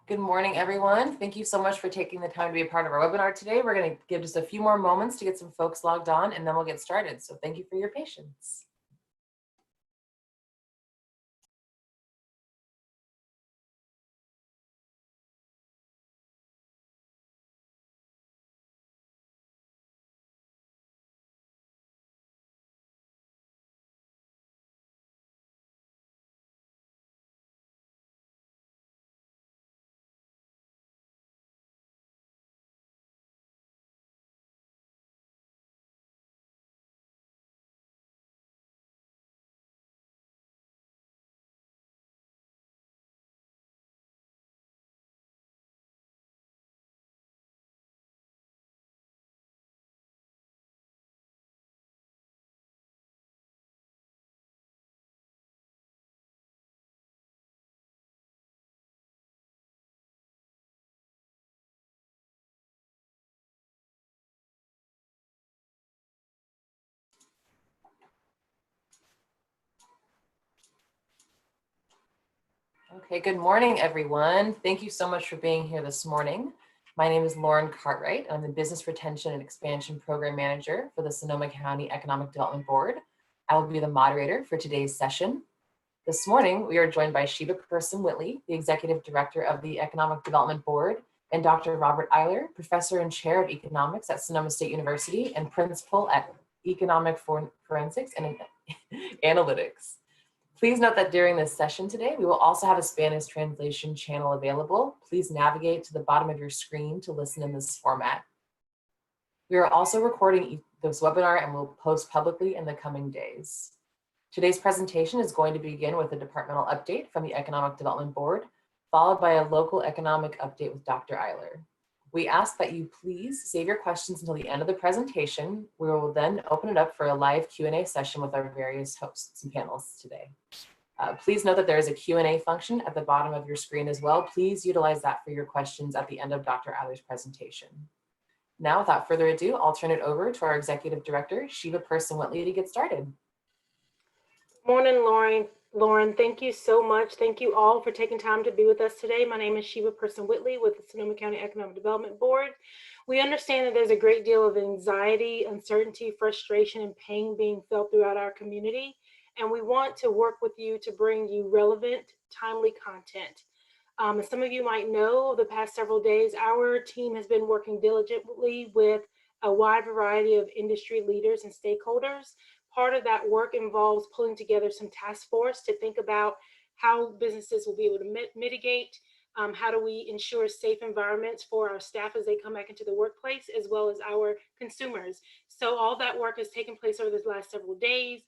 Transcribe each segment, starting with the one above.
Good morning, everyone. Thank you so much for taking the time to be a part of our webinar today. We're going to give just a few more moments to get some folks logged on, and then we'll get started. So thank you for your patience. Okay, good morning, everyone. Thank you so much for being here this morning. My name is Lauren Cartwright. I'm the Business Retention and Expansion Program Manager for the Sonoma County Economic Development Board. I will be the moderator for today's session. This morning, we are joined by Sheba Person-Whitley, the Executive Director of the Economic Development Board, and Dr. Robert Eyler, Professor and Chair of Economics at Sonoma State University and Principal at Economic Forensics and Analytics. Please note that during this session today, we will also have a Spanish translation channel available. Please navigate to the bottom of your screen to listen in this format. We are also recording this webinar and will post publicly in the coming days. Today's presentation is going to begin with a departmental update from the Economic Development Board, followed by a local economic update with Dr. Eyler. We ask that you please save your questions until the end of the presentation. We will then open it up for a live Q&A session with our various hosts and panelists today. Please note that there is a Q&A function at the bottom of your screen as well. Please utilize that for your questions at the end of Dr. Eyler's presentation. Now, without further ado, I'll turn it over to our Executive Director, Sheba Person-Whitley, to get started. Morning, Lauren, thank you so much. Thank you all for taking time to be with us today. My name is Sheba Person-Whitley with the Sonoma County Economic Development Board. We understand that there's a great deal of anxiety, uncertainty, frustration, and pain being felt throughout our community, and we want to work with you to bring you relevant, timely content. As some of you might know, the past several days, our team has been working diligently with a wide variety of industry leaders and stakeholders. Part of that work involves pulling together some task force to think about how businesses will be able to mitigate, how do we ensure safe environments for our staff as they come back into the workplace, as well as our consumers. So all that work has taken place over the last several days.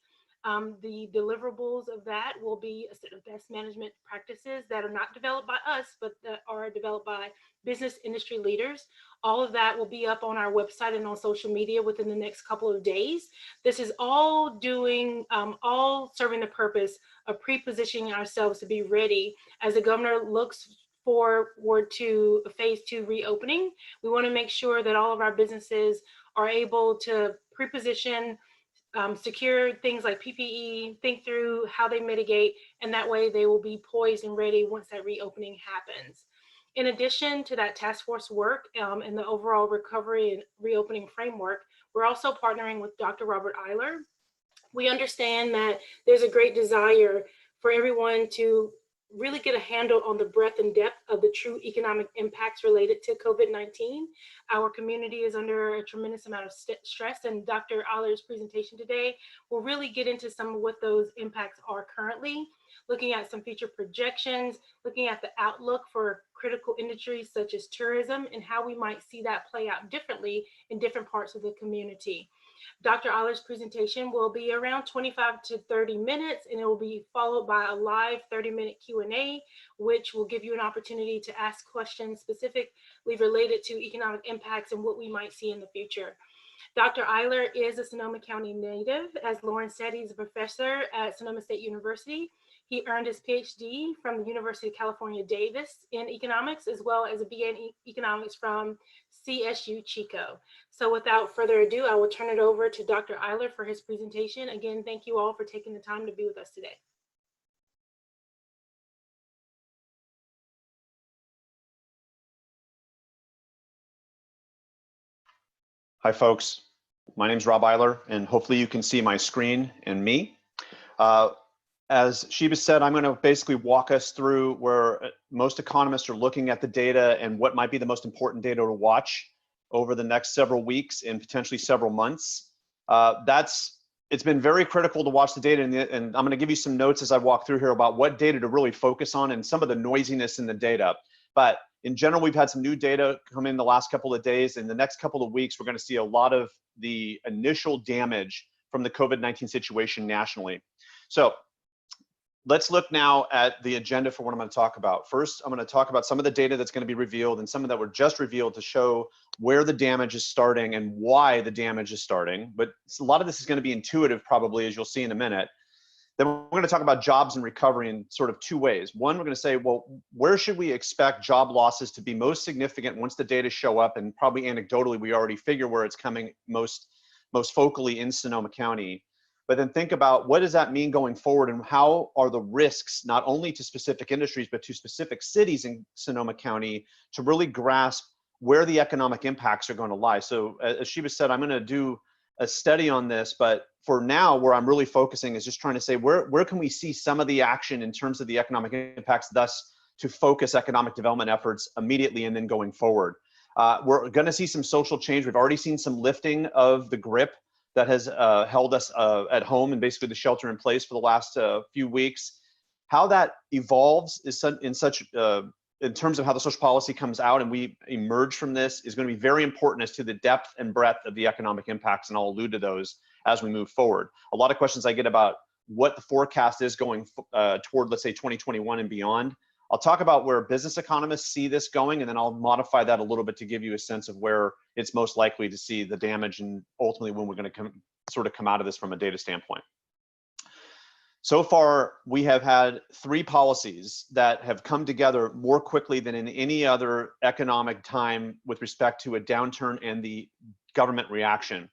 The deliverables of that will be a set of best management practices that are not developed by us, but that are developed by business industry leaders. All of that will be up on our website and on social media within the next couple of days. This is all serving the purpose of pre-positioning ourselves to be ready as the governor looks forward to a phase 2 reopening. We want to make sure that all of our businesses are able to pre-position, secure things like PPE, think through how they mitigate, and that way they will be poised and ready once that reopening happens. In addition to that task force work and the overall recovery and reopening framework, we're also partnering with Dr. Robert Eyler. We understand that there's a great desire for everyone to really get a handle on the breadth and depth of the true economic impacts related to COVID-19. Our community is under a tremendous amount of stress, and Dr. Eyler's presentation today will really get into some of what those impacts are currently, looking at some future projections, looking at the outlook for critical industries such as tourism and how we might see that play out differently in different parts of the community. Dr. Eyler's presentation will be around 25 to 30 minutes, and it will be followed by a live 30-minute Q&A, which will give you an opportunity to ask questions specifically related to economic impacts and what we might see in the future. Dr. Eyler is a Sonoma County native. As Lauren said, he's a professor at Sonoma State University. He earned his PhD from the University of California, Davis in economics, as well as a BA in economics from CSU Chico. So without further ado, I will turn it over to Dr. Eyler for his presentation. Again, thank you all for taking the time to be with us today. Hi, folks. My name is Rob Eyler, and hopefully you can see my screen and me. As Sheba said, I'm going to basically walk us through where most economists are looking at the data and what might be the most important data to watch over the next several weeks and potentially several months. It's been very critical to watch the data, and I'm going to give you some notes as I walk through here about what data to really focus on and some of the noisiness in the data. But in general, we've had some new data come in the last couple of days. In the next couple of weeks, we're going to see a lot of the initial damage from the COVID-19 situation nationally. So let's look now at the agenda for what I'm going to talk about. First, I'm going to talk about some of the data that's going to be revealed and some of that were just revealed to show where the damage is starting and why the damage is starting. But a lot of this is going to be intuitive probably, as you'll see in a minute. Then we're going to talk about jobs and recovery in sort of two ways. One, we're going to say, well, where should we expect job losses to be most significant once the data show up? And probably anecdotally, we already figure where it's coming most focally in Sonoma County. But then think about what does that mean going forward and how are the risks not only to specific industries, but to specific cities in Sonoma County to really grasp where the economic impacts are going to lie. So as Sheba said, I'm going to do a study on this, but for now, where I'm really focusing is just trying to say, where can we see some of the action in terms of the economic impacts, thus to focus economic development efforts immediately and then going forward. We're going to see some social change. We've already seen some lifting of the grip that has held us at home and basically the shelter in place for the last few weeks. How that evolves is in terms of how the social policy comes out and we emerge from this is going to be very important as to the depth and breadth of the economic impacts, and I'll allude to those as we move forward. A lot of questions I get about what the forecast is going toward, let's say, 2021 and beyond. I'll talk about where business economists see this going, and then I'll modify that a little bit to give you a sense of where it's most likely to see the damage and ultimately when we're going to come out of this from a data standpoint. So far, we have had three policies that have come together more quickly than in any other economic time with respect to a downturn and the government reaction.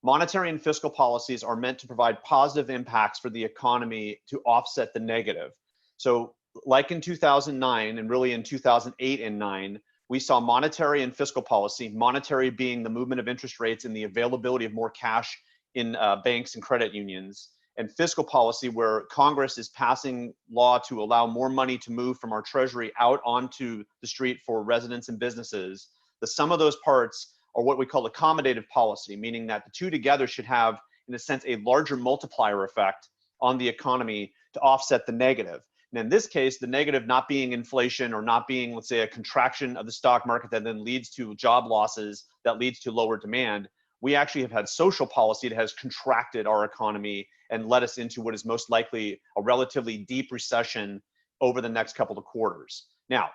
Monetary and fiscal policies are meant to provide positive impacts for the economy to offset the negative. So like in 2009 and really in 2008 and 9, we saw monetary and fiscal policy, monetary being the movement of interest rates and the availability of more cash in banks and credit unions, and fiscal policy where Congress is passing law to allow more money to move from our treasury out onto the street for residents and businesses. The sum of those parts are what we call accommodative policy, meaning that the two together should have, in a sense, a larger multiplier effect on the economy to offset the negative. And in this case, the negative not being inflation or not being, let's say, a contraction of the stock market that then leads to job losses that leads to lower demand. We actually have had social policy that has contracted our economy and led us into what is most likely a relatively deep recession over the next couple of quarters. Now,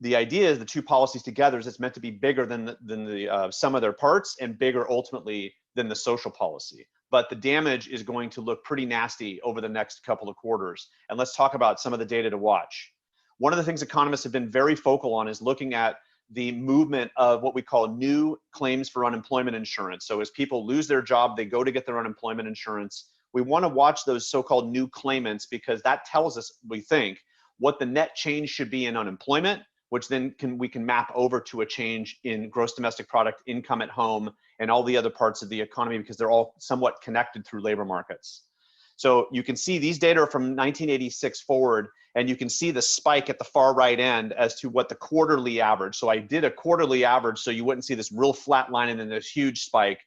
the idea is the two policies together is it's meant to be bigger than the sum of their parts and bigger ultimately than the social policy. But the damage is going to look pretty nasty over the next couple of quarters. And let's talk about some of the data to watch. One of the things economists have been very focal on is looking at the movement of what we call new claims for unemployment insurance. So as people lose their job, they go to get their unemployment insurance. We want to watch those so-called new claimants because that tells us, we think, what the net change should be in unemployment, which then we can map over to a change in gross domestic product, income at home, and all the other parts of the economy because they're all somewhat connected through labor markets. So you can see these data are from 1986 forward, and you can see the spike at the far right end as to what the quarterly average. So I did a quarterly average so you wouldn't see this real flat line and then this huge spike.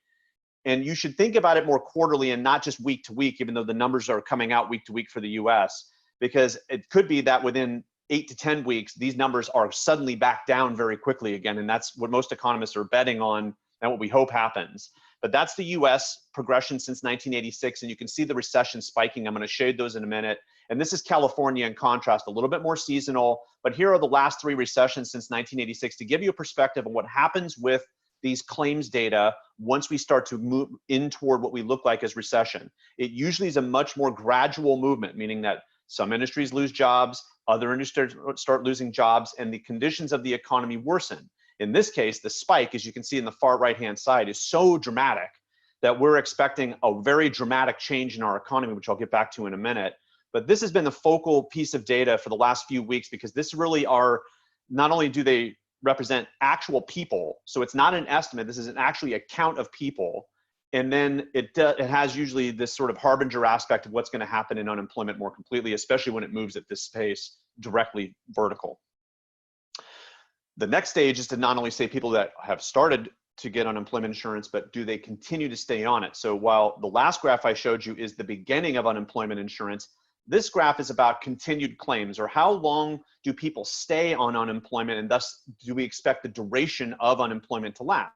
And you should think about it more quarterly and not just week to week, even though the numbers are coming out week to week for the US, because it could be that within 8 to 10 weeks, these numbers are suddenly back down very quickly again. And that's what most economists are betting on and what we hope happens. But that's the US progression since 1986. And you can see the recession spiking. I'm going to show you those in a minute. And this is California in contrast, a little bit more seasonal. But here are the last three recessions since 1986 to give you a perspective of what happens with these claims data once we start to move in toward what we look like as recession. It usually is a much more gradual movement, meaning that some industries lose jobs, other industries start losing jobs, and the conditions of the economy worsen. In this case, the spike, as you can see in the far right-hand side, is so dramatic that we're expecting a very dramatic change in our economy, which I'll get back to in a minute. But this has been the focal piece of data for the last few weeks because this really are, not only do they represent actual people. So it's not an estimate. This is actually a count of people. And then it has usually this sort of harbinger aspect of what's going to happen in unemployment more completely, especially when it moves at this pace directly vertical. The next stage is to not only say people that have started to get unemployment insurance, but do they continue to stay on it? So while the last graph I showed you is the beginning of unemployment insurance, this graph is about continued claims, or how long do people stay on unemployment, and thus do we expect the duration of unemployment to last?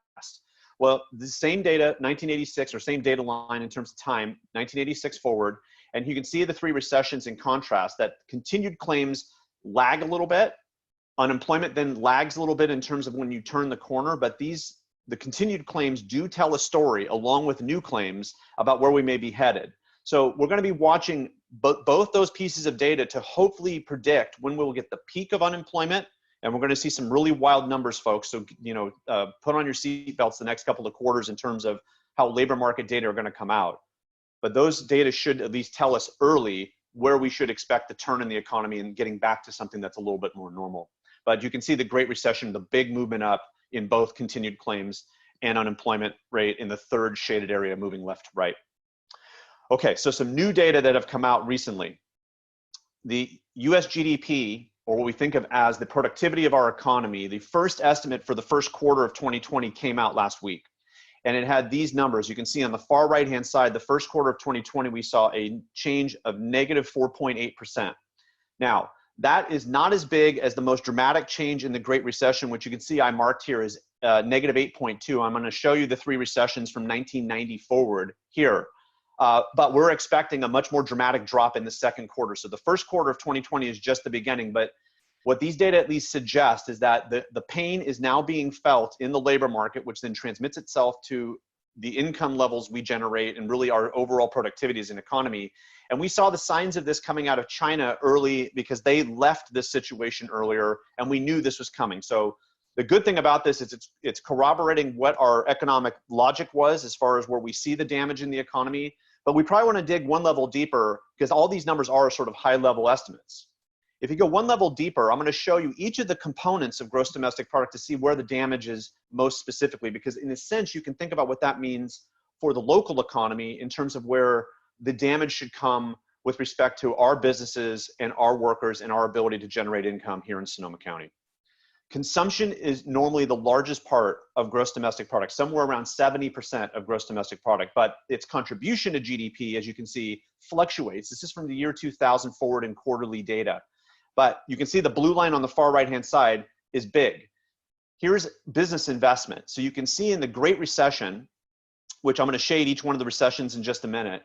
Well, the same data, 1986, or same data line in terms of time, 1986 forward, and you can see the three recessions in contrast, that continued claims lag a little bit. Unemployment then lags a little bit in terms of when you turn the corner, but the continued claims do tell a story along with new claims about where we may be headed. So we're going to be watching both those pieces of data to hopefully predict when we'll get the peak of unemployment. And we're going to see some really wild numbers, folks. So, put on your seatbelts the next couple of quarters in terms of how labor market data are going to come out. But those data should at least tell us early where we should expect the turn in the economy and getting back to something that's a little bit more normal. But you can see the Great Recession, the big movement up in both continued claims and unemployment rate in the third shaded area moving left to right. Okay, so some new data that have come out recently. The US GDP, or what we think of as the productivity of our economy, the first estimate for the first quarter of 2020 came out last week. And it had these numbers. You can see on the far right-hand side, the first quarter of 2020, we saw a change of negative 4.8%. Now, that is not as big as the most dramatic change in the Great Recession, which you can see I marked here as negative 8.2. I'm going to show you the three recessions from 1990 forward here. But we're expecting a much more dramatic drop in the second quarter. So the first quarter of 2020 is just the beginning. But what these data at least suggest is that the pain is now being felt in the labor market, which then transmits itself to the income levels we generate and really our overall productivity as an economy. And we saw the signs of this coming out of China early because they left this situation earlier and we knew this was coming. So the good thing about this is it's corroborating what our economic logic was as far as where we see the damage in the economy. But we probably want to dig one level deeper because all these numbers are sort of high level estimates. If you go one level deeper, I'm going to show you each of the components of gross domestic product to see where the damage is most specifically, because in a sense, you can think about what that means for the local economy in terms of where the damage should come with respect to our businesses and our workers and our ability to generate income here in Sonoma County. Consumption is normally the largest part of gross domestic product, somewhere around 70% of gross domestic product, but its contribution to GDP, as you can see, fluctuates. This is from the year 2000 forward in quarterly data. But you can see the blue line on the far right-hand side is big. Here's business investment. So you can see in the Great Recession, which I'm going to shade each one of the recessions in just a minute,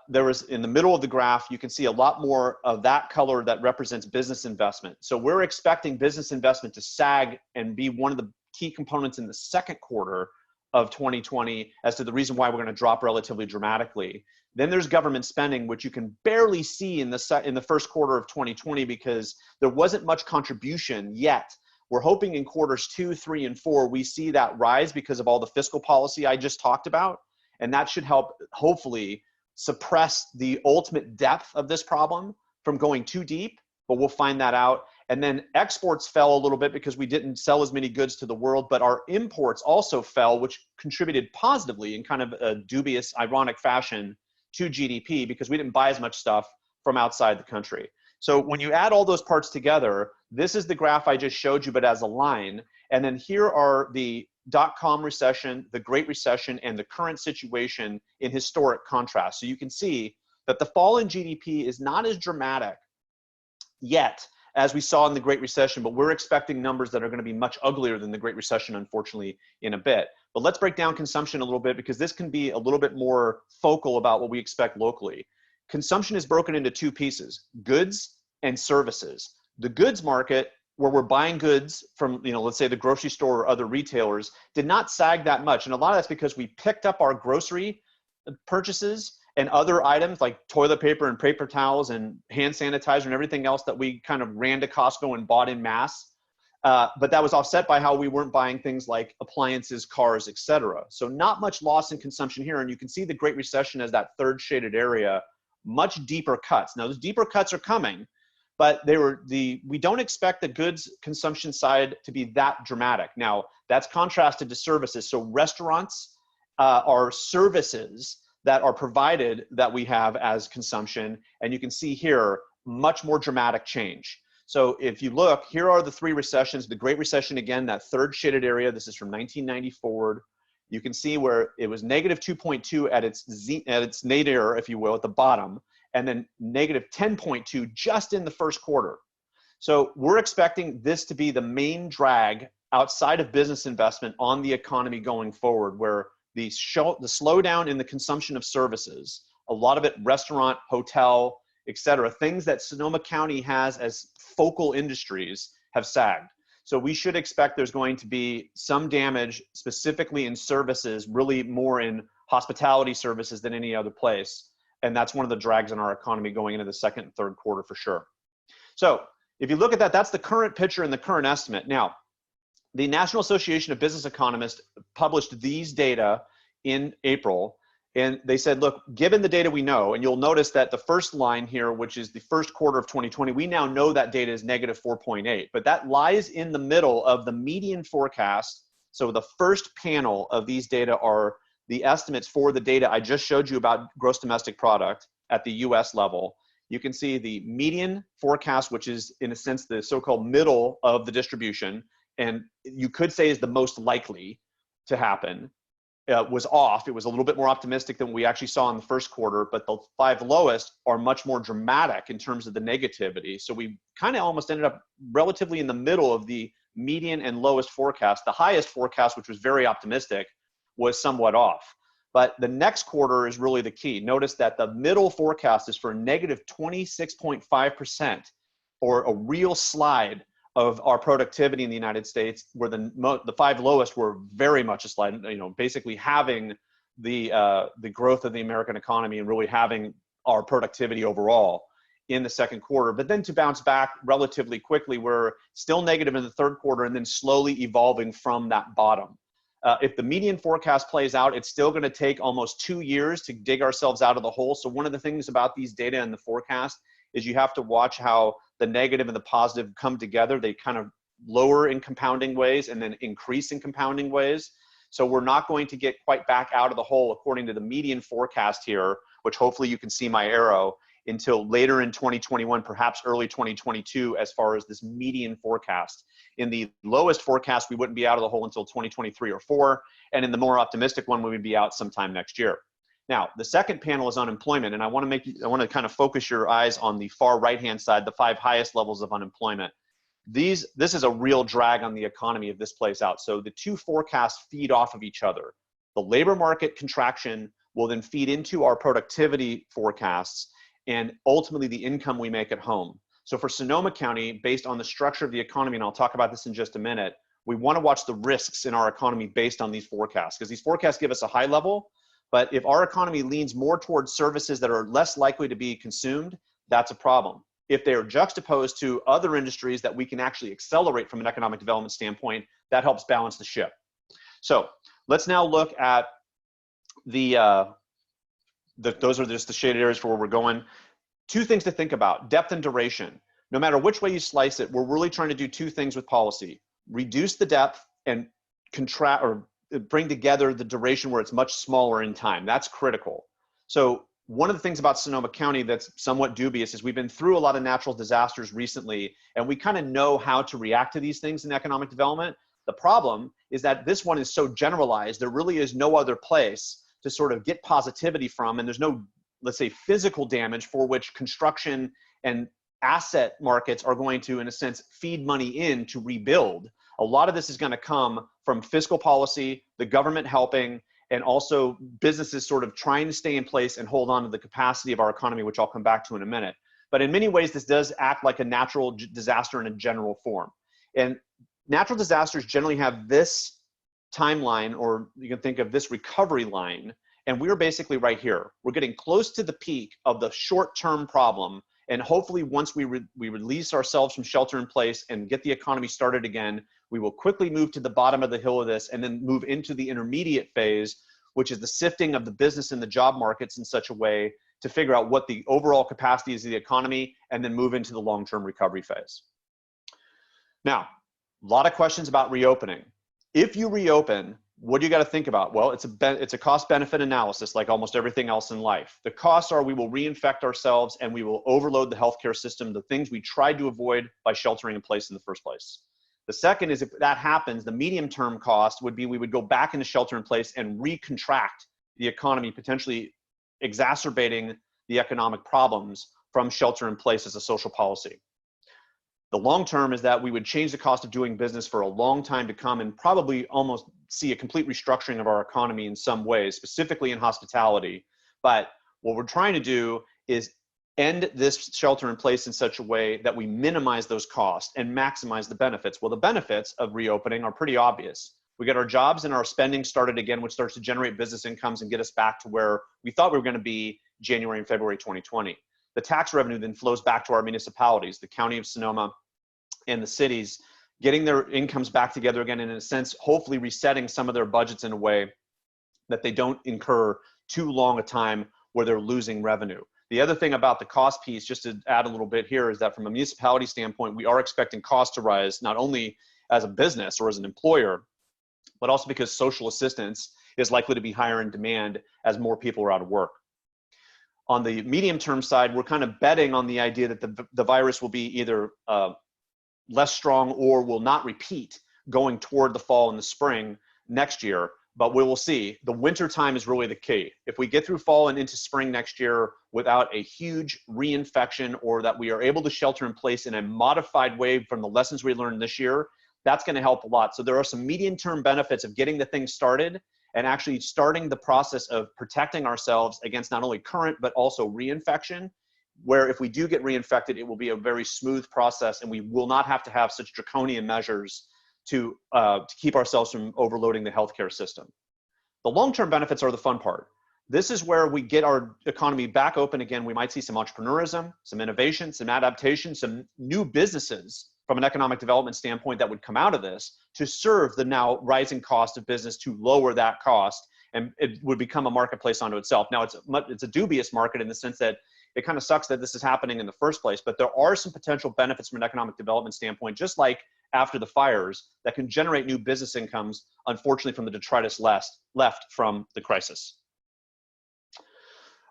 there was in the middle of the graph, you can see a lot more of that color that represents business investment. So we're expecting business investment to sag and be one of the key components in the second quarter of 2020 as to the reason why we're going to drop relatively dramatically. Then there's government spending, which you can barely see in the first quarter of 2020 because there wasn't much contribution yet. We're hoping in quarters 2, 3, and 4, we see that rise because of all the fiscal policy I just talked about. And that should help, hopefully, suppress the ultimate depth of this problem from going too deep, but we'll find that out. And then exports fell a little bit because we didn't sell as many goods to the world, but our imports also fell, which contributed positively in kind of a dubious, ironic fashion to GDP because we didn't buy as much stuff from outside the country. So when you add all those parts together, this is the graph I just showed you, but as a line. And then here are the dot-com recession, the Great Recession, and the current situation in historic contrast. So you can see that the fall in GDP is not as dramatic yet as we saw in the Great Recession, but we're expecting numbers that are going to be much uglier than the Great Recession, unfortunately, in a bit. But let's break down consumption a little bit because this can be a little bit more focal about what we expect locally. Consumption is broken into two pieces, goods and services. The goods market, where we're buying goods from, let's say the grocery store or other retailers, did not sag that much. And a lot of that's because we picked up our grocery purchases and other items like toilet paper and paper towels and hand sanitizer and everything else that we kind of ran to Costco and bought in mass. But that was offset by how we weren't buying things like appliances, cars, etc. So not much loss in consumption here. And you can see the Great Recession as that third shaded area, much deeper cuts. Now those deeper cuts are coming, but we don't expect the goods consumption side to be that dramatic. Now, that's contrasted to services. So restaurants are services that are provided that we have as consumption. And you can see here, much more dramatic change. So if you look, here are the three recessions. The Great Recession, again, that third shaded area, this is from 1990 forward. You can see where it was negative 2.2 at its nadir, if you will, at the bottom, and then negative 10.2 just in the first quarter. So we're expecting this to be the main drag outside of business investment on the economy going forward, where the slowdown in the consumption of services, a lot of it restaurant, hotel, et cetera, things that Sonoma County has as focal industries have sagged. So we should expect there's going to be some damage specifically in services, really more in hospitality services than any other place. And that's one of the drags on our economy going into the second and third quarter for sure. So if you look at that, that's the current picture and the current estimate. Now, the National Association of Business Economists published these data in April, and they said, look, given the data we know, and you'll notice that the first line here, which is the first quarter of 2020, we now know that data is negative 4.8, but that lies in the middle of the median forecast. So the first panel of these data are the estimates for the data I just showed you about gross domestic product at the US level. You can see the median forecast, which is in a sense the so-called middle of the distribution, and you could say is the most likely to happen, was off. It was a little bit more optimistic than we actually saw in the first quarter, but the five lowest are much more dramatic in terms of the negativity. So we kind of almost ended up relatively in the middle of the median and lowest forecast. The highest forecast, which was very optimistic, was somewhat off. But the next quarter is really the key. Notice that the middle forecast is for negative 26.5%, or a real slide of our productivity in the United States, where the five lowest were very much a slide, basically having the growth of the American economy and really having our productivity overall in the second quarter. But then to bounce back relatively quickly, we're still negative in the third quarter and then slowly evolving from that bottom. If the median forecast plays out, it's still going to take almost 2 years to dig ourselves out of the hole. So one of the things about these data and the forecast is you have to watch how the negative and the positive come together. They kind of lower in compounding ways and then increase in compounding ways. So we're not going to get quite back out of the hole according to the median forecast here, which hopefully you can see my arrow, until later in 2021, perhaps early 2022, as far as this median forecast. In the lowest forecast, we wouldn't be out of the hole until 2023 or 4, and in the more optimistic one, we would be out sometime next year. Now, the second panel is unemployment, and I want to kind of focus your eyes on the far right-hand side, the 5 highest levels of unemployment. This is a real drag on the economy if this plays out. So the two forecasts feed off of each other. The labor market contraction will then feed into our productivity forecasts and ultimately the income we make at home. So for Sonoma County, based on the structure of the economy, and I'll talk about this in just a minute, we want to watch the risks in our economy based on these forecasts, because these forecasts give us a high level, but if our economy leans more towards services that are less likely to be consumed, that's a problem. If they are juxtaposed to other industries that we can actually accelerate from an economic development standpoint, that helps balance the ship. So let's now look at those are just the shaded areas for where we're going. 2 things to think about: depth and duration. No matter which way you slice it, we're really trying to do 2 things with policy: reduce the depth and contract or bring together the duration where it's much smaller in time. That's critical. So one of the things about Sonoma County that's somewhat dubious is we've been through a lot of natural disasters recently, and we kind of know how to react to these things in economic development. The problem is that this one is so generalized, there really is no other place to sort of get positivity from, and there's no, let's say, physical damage for which construction and asset markets are going to, in a sense, feed money in to rebuild. A lot of this is going to come from fiscal policy, the government helping, and also businesses sort of trying to stay in place and hold on to the capacity of our economy, which I'll come back to in a minute. But in many ways, this does act like a natural disaster in a general form. And natural disasters generally have this timeline, or you can think of this recovery line, and we're basically right here. We're getting close to the peak of the short-term problem, and hopefully once we release ourselves from shelter in place and get the economy started again, we will quickly move to the bottom of the hill of this and then move into the intermediate phase, which is the sifting of the business and the job markets in such a way to figure out what the overall capacity is of the economy and then move into the long-term recovery phase. Now, a lot of questions about reopening. If you reopen, what do you got to think about? Well, it's a cost-benefit analysis like almost everything else in life. The costs are we will reinfect ourselves and we will overload the healthcare system, the things we tried to avoid by sheltering in place in the first place. The second is if that happens, the medium-term cost would be we would go back into shelter in place and recontract the economy, potentially exacerbating the economic problems from shelter in place as a social policy. The long term is that we would change the cost of doing business for a long time to come and probably almost see a complete restructuring of our economy in some ways, specifically in hospitality. But what we're trying to do is end this shelter in place in such a way that we minimize those costs and maximize the benefits. Well, the benefits of reopening are pretty obvious. We get our jobs and our spending started again, which starts to generate business incomes and get us back to where we thought we were going to be January and February 2020. The tax revenue then flows back to our municipalities, the County of Sonoma and the cities, getting their incomes back together again, and in a sense, hopefully resetting some of their budgets in a way that they don't incur too long a time where they're losing revenue. The other thing about the cost piece, just to add a little bit here, is that from a municipality standpoint, we are expecting costs to rise, not only as a business or as an employer, but also because social assistance is likely to be higher in demand as more people are out of work. On the medium-term side, we're kind of betting on the idea that the virus will be either less strong or will not repeat going toward the fall and the spring next year, but we will see. The winter time is really the key. If we get through fall and into spring next year without a huge reinfection, or that we are able to shelter in place in a modified way from the lessons we learned this year, that's going to help a lot. So there are some medium-term benefits of getting the thing started and actually starting the process of protecting ourselves against not only current, but also reinfection, where if we do get reinfected, it will be a very smooth process and we will not have to have such draconian measures to keep ourselves from overloading the healthcare system. The long-term benefits are the fun part. This is where we get our economy back open again. We might see some entrepreneurism, some innovation, some adaptation, some new businesses from an economic development standpoint that would come out of this to serve the now rising cost of business, to lower that cost, and it would become a marketplace unto itself. Now, it's a dubious market in the sense that it kind of sucks that this is happening in the first place, but there are some potential benefits from an economic development standpoint, just like after the fires, that can generate new business incomes, unfortunately, from the detritus left from the crisis.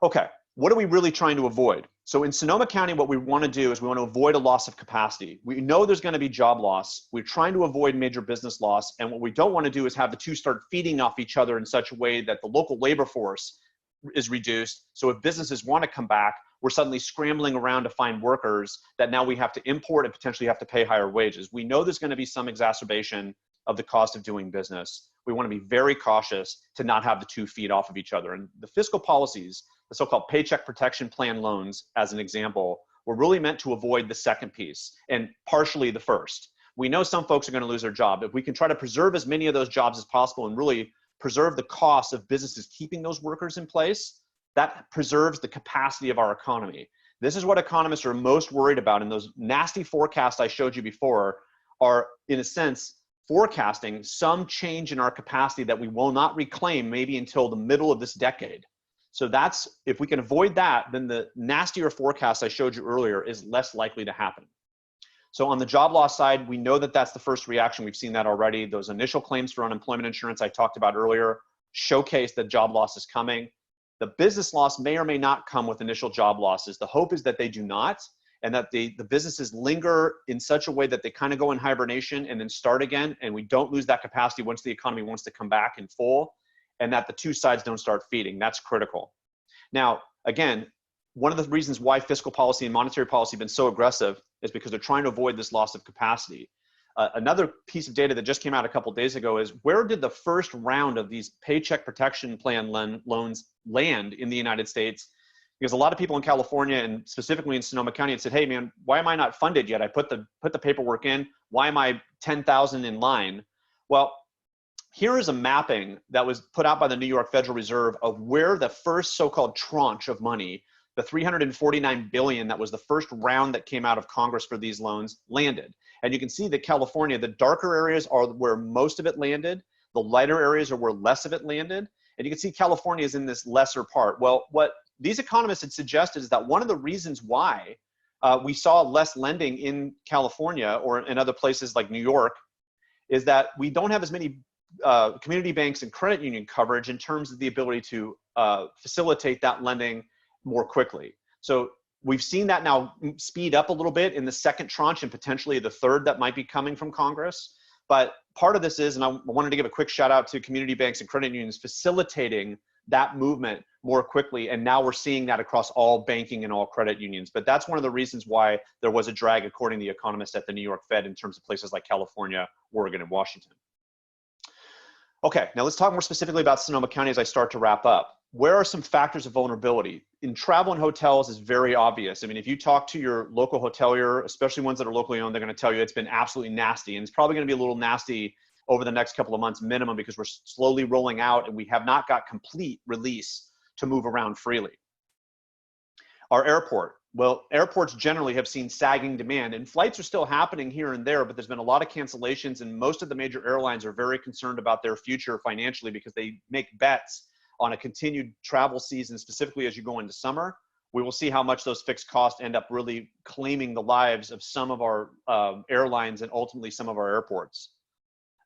Okay, what are we really trying to avoid? So in Sonoma County, what we want to do is we want to avoid a loss of capacity. We know there's going to be job loss. We're trying to avoid major business loss. And what we don't want to do is have the two start feeding off each other in such a way that the local labor force is reduced. So if businesses want to come back, we're suddenly scrambling around to find workers that now we have to import and potentially have to pay higher wages. We know there's going to be some exacerbation of the cost of doing business. We want to be very cautious to not have the two feed off of each other. And the fiscal policies, the so-called Paycheck Protection Plan loans, as an example, were really meant to avoid the second piece and partially the first. We know some folks are going to lose their job. If we can try to preserve as many of those jobs as possible and really preserve the cost of businesses keeping those workers in place, that preserves the capacity of our economy. This is what economists are most worried about, and those nasty forecasts I showed you before are, in a sense, forecasting some change in our capacity that we will not reclaim maybe until the middle of this decade. So that's, if we can avoid that, then the nastier forecast I showed you earlier is less likely to happen. So on the job loss side, we know that that's the first reaction. We've seen that already. Those initial claims for unemployment insurance I talked about earlier showcase that job loss is coming. The business loss may or may not come with initial job losses. The hope is that they do not, and that the businesses linger in such a way that they kind of go in hibernation and then start again, and we don't lose that capacity once the economy wants to come back in full, and that the two sides don't start feeding. That's critical. Now, again, one of the reasons why fiscal policy and monetary policy have been so aggressive is because they're trying to avoid this loss of capacity. Another piece of data that just came out a couple days ago is, where did the first round of these Paycheck Protection Plan loans land in the United States? Because a lot of people in California, and specifically in Sonoma County, had said, hey man, why am I not funded yet? I put the paperwork in. Why am I 10,000 in line? Well, here is a mapping that was put out by the New York Federal Reserve of where the first so-called tranche of money, the $349 billion that was the first round that came out of Congress for these loans, landed. And you can see that California, the darker areas are where most of it landed. The lighter areas are where less of it landed. And you can see California is in this lesser part. Well, what these economists had suggested is that one of the reasons why we saw less lending in California or in other places like New York is that we don't have as many community banks and credit union coverage in terms of the ability to facilitate that lending more quickly. So we've seen that now speed up a little bit in the second tranche and potentially the third that might be coming from Congress. But part of this is, and I wanted to give a quick shout out to community banks and credit unions facilitating that movement more quickly. And now we're seeing that across all banking and all credit unions. But that's one of the reasons why there was a drag, according to the economists at the New York Fed, in terms of places like California, Oregon, and Washington. Okay, now let's talk more specifically about Sonoma County as I start to wrap up. Where are some factors of vulnerability? In travel and hotels is very obvious. I mean, if you talk to your local hotelier, especially ones that are locally owned, they're going to tell you it's been absolutely nasty. And it's probably going to be a little nasty over the next couple of months minimum because we're slowly rolling out and we have not got complete release to move around freely. Our airport. Well, airports generally have seen sagging demand and flights are still happening here and there, but there's been a lot of cancellations and most of the major airlines are very concerned about their future financially because they make bets on a continued travel season, specifically as you go into summer. We will see how much those fixed costs end up really claiming the lives of some of our airlines and ultimately some of our airports.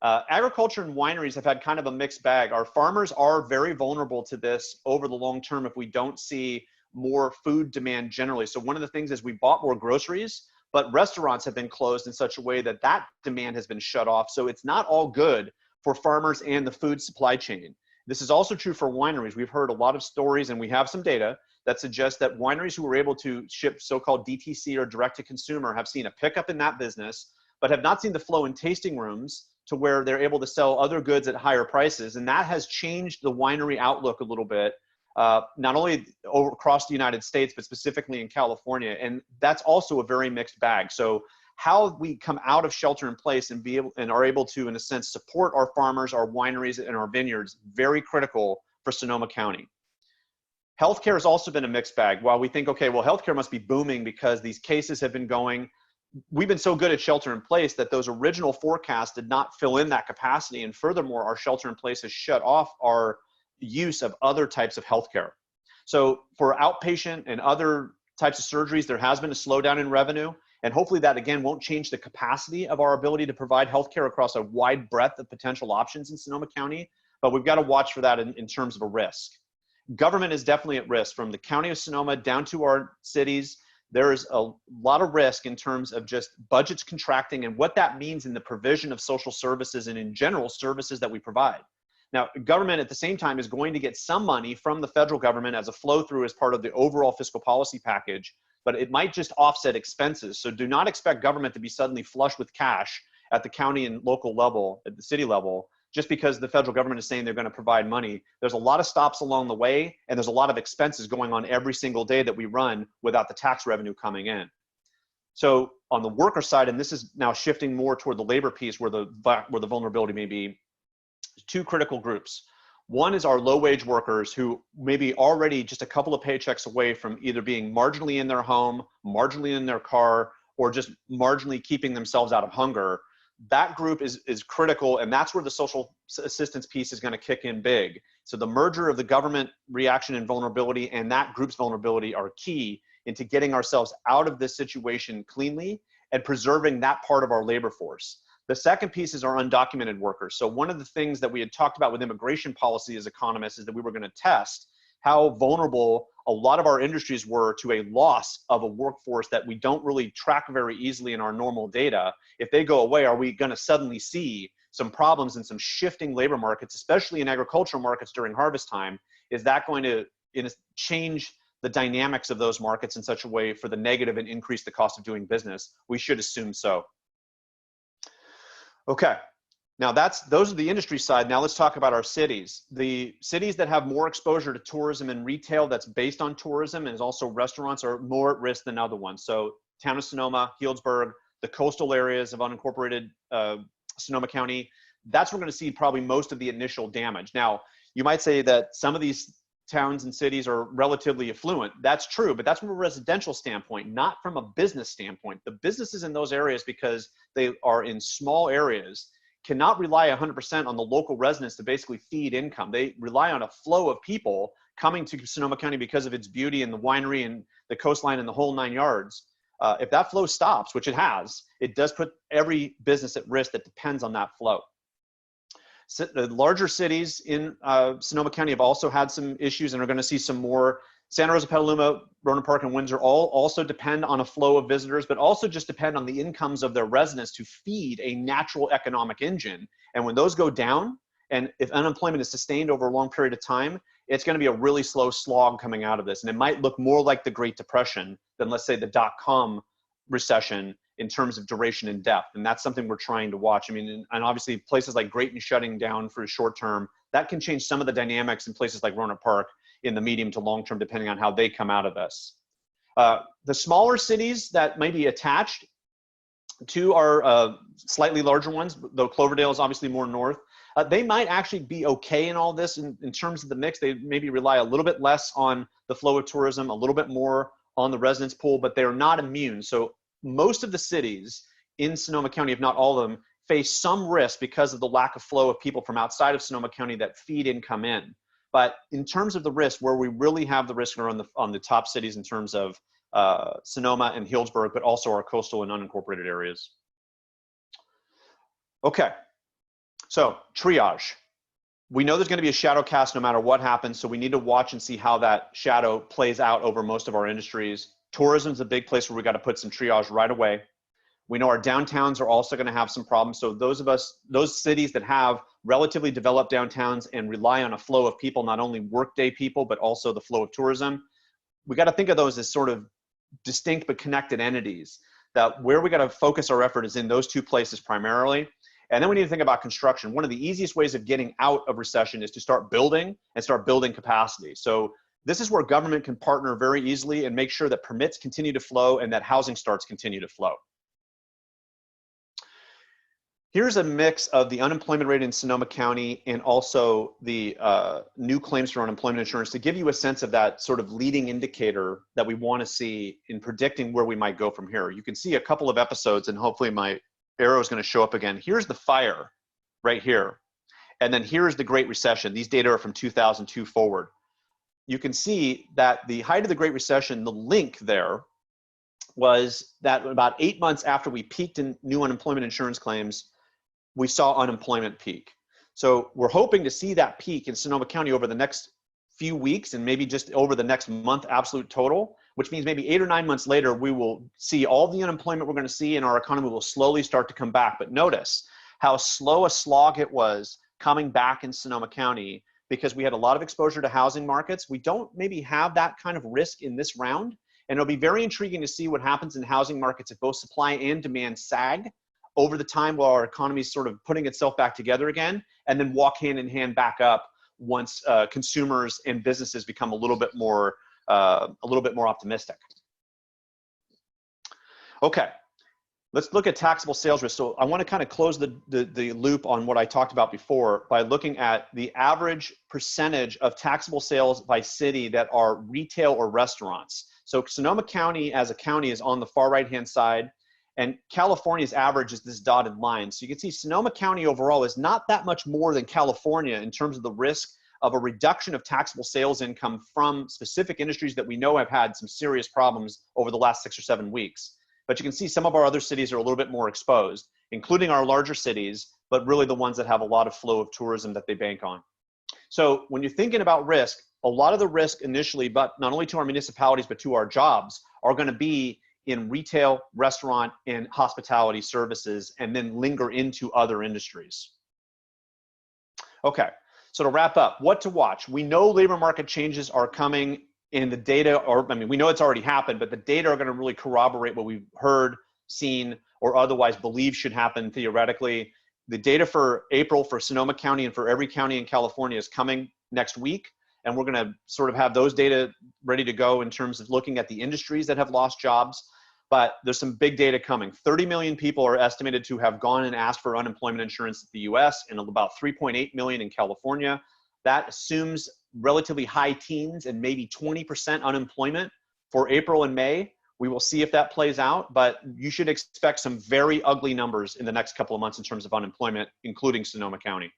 Agriculture and wineries have had kind of a mixed bag. Our farmers are very vulnerable to this over the long term if we don't see more food demand generally. So one of the things is we bought more groceries, but restaurants have been closed in such a way that that demand has been shut off. So it's not all good for farmers and the food supply chain. This is also true for wineries. We've heard a lot of stories and we have some data that suggests that wineries who were able to ship so-called DTC or direct to consumer have seen a pickup in that business, but have not seen the flow in tasting rooms to where they're able to sell other goods at higher prices. And that has changed the winery outlook a little bit, not only across the United States, but specifically in California. And that's also a very mixed bag. So how we come out of shelter in place and are able to, in a sense, support our farmers, our wineries, and our vineyards, very critical for Sonoma County. Healthcare has also been a mixed bag. While we think, okay, well, healthcare must be booming because these cases have been going, we've been so good at shelter in place that those original forecasts did not fill in that capacity. And furthermore, our shelter in place has shut off our use of other types of healthcare. So for outpatient and other types of surgeries, there has been a slowdown in revenue. And hopefully that, again, won't change the capacity of our ability to provide healthcare across a wide breadth of potential options in Sonoma County. But we've got to watch for that in terms of a risk. Government is definitely at risk. From the county of Sonoma down to our cities, there is a lot of risk in terms of just budgets contracting and what that means in the provision of social services and in general services that we provide. Now, government at the same time is going to get some money from the federal government as a flow through as part of the overall fiscal policy package, but it might just offset expenses. So do not expect government to be suddenly flush with cash at the county and local level, at the city level, just because the federal government is saying they're going to provide money. There's a lot of stops along the way, and there's a lot of expenses going on every single day that we run without the tax revenue coming in. So on the worker side, and this is now shifting more toward the labor piece where the vulnerability may be, two critical groups. One is our low-wage workers who may be already just a couple of paychecks away from either being marginally in their home, marginally in their car, or just marginally keeping themselves out of hunger. That group is critical, and that's where the social assistance piece is going to kick in big. So the merger of the government reaction and vulnerability and that group's vulnerability are key into getting ourselves out of this situation cleanly and preserving that part of our labor force. The second piece is our undocumented workers. So one of the things that we had talked about with immigration policy as economists is that we were going to test how vulnerable a lot of our industries were to a loss of a workforce that we don't really track very easily in our normal data. If they go away, are we going to suddenly see some problems in some shifting labor markets, especially in agricultural markets during harvest time? Is that going to change the dynamics of those markets in such a way for the negative and increase the cost of doing business? We should assume so. Okay. Now those are the industry side. Now let's talk about our cities. The cities that have more exposure to tourism and retail that's based on tourism and also restaurants are more at risk than other ones. So town of Sonoma, Healdsburg, the coastal areas of unincorporated Sonoma County, that's where we're going to see probably most of the initial damage. Now, you might say that some of these towns and cities are relatively affluent. That's true, but that's from a residential standpoint, not from a business standpoint. The businesses in those areas, because they are in small areas, cannot rely 100% on the local residents to basically feed income. They rely on a flow of people coming to Sonoma County because of its beauty and the winery and the coastline and the whole 9 yards, if that flow stops, which it has, it does put every business at risk that depends on that flow. So the larger cities in Sonoma County have also had some issues and are going to see some more. Santa Rosa, Petaluma, Rohnert Park, and Windsor all also depend on a flow of visitors, but also just depend on the incomes of their residents to feed a natural economic engine. And when those go down, and if unemployment is sustained over a long period of time, it's going to be a really slow slog coming out of this. And it might look more like the Great Depression than, let's say, the dot-com recession in terms of duration and depth. And that's something we're trying to watch. I mean, and obviously places like Grayton shutting down for a short term, that can change some of the dynamics in places like Rohnert Park in the medium to long term, depending on how they come out of this. The smaller cities that may be attached to our slightly larger ones, though Cloverdale is obviously more north, they might actually be okay in all this in terms of the mix. They maybe rely a little bit less on the flow of tourism, a little bit more on the residence pool, but they're not immune. So most of the cities in Sonoma County, if not all of them, face some risk because of the lack of flow of people from outside of Sonoma County that feed income in. But in terms of the risk, where we really have the risk are on the top cities in terms of Sonoma and Healdsburg, but also our coastal and unincorporated areas. Okay, so triage. We know there's going to be a shadow cast no matter what happens, so we need to watch and see how that shadow plays out over most of our industries. Tourism is a big place where we got to put some triage right away. We know our downtowns are also going to have some problems. So those cities that have relatively developed downtowns and rely on a flow of people, not only workday people, but also the flow of tourism, we got to think of those as sort of distinct but connected entities. That where we got to focus our effort is in those two places primarily. And then we need to think about construction. One of the easiest ways of getting out of recession is to start building and start building capacity. So this is where government can partner very easily and make sure that permits continue to flow and that housing starts continue to flow. Here's a mix of the unemployment rate in Sonoma County and also the new claims for unemployment insurance to give you a sense of that sort of leading indicator that we want to see in predicting where we might go from here. You can see a couple of episodes, and hopefully my arrow is going to show up again. Here's the fire right here. And then here's the Great Recession. These data are from 2002 forward. You can see that the height of the Great Recession, the link there was that about 8 months after we peaked in new unemployment insurance claims, we saw unemployment peak. So we're hoping to see that peak in Sonoma County over the next few weeks and maybe just over the next month absolute total, which means maybe 8 or 9 months later, we will see all the unemployment we're going to see and our economy will slowly start to come back. But notice how slow a slog it was coming back in Sonoma County because we had a lot of exposure to housing markets. We don't maybe have that kind of risk in this round. And it'll be very intriguing to see what happens in housing markets if both supply and demand sag over the time while our economy is sort of putting itself back together again, and then walk hand in hand back up once consumers and businesses become a little bit more optimistic. Okay, let's look at taxable sales risk. So I want to kind of close the loop on what I talked about before by looking at the average percentage of taxable sales by city that are retail or restaurants. So Sonoma County as a county is on the far right-hand side, and California's average is this dotted line. So you can see Sonoma County overall is not that much more than California in terms of the risk of a reduction of taxable sales income from specific industries that we know have had some serious problems over the last 6 or 7 weeks. But you can see some of our other cities are a little bit more exposed, including our larger cities, but really the ones that have a lot of flow of tourism that they bank on. So when you're thinking about risk, a lot of the risk initially, but not only to our municipalities, but to our jobs, are going to be in retail, restaurant, and hospitality services, and then linger into other industries. Okay, so to wrap up, what to watch? We know labor market changes are coming in the data, we know it's already happened, but the data are going to really corroborate what we've heard, seen, or otherwise believe should happen theoretically. The data for April for Sonoma County and for every county in California is coming next week. And we're going to sort of have those data ready to go in terms of looking at the industries that have lost jobs. But there's some big data coming. 30 million people are estimated to have gone and asked for unemployment insurance in the US and about 3.8 million in California. That assumes relatively high teens and maybe 20% unemployment for April and May. We will see if that plays out, but you should expect some very ugly numbers in the next couple of months in terms of unemployment, including Sonoma County.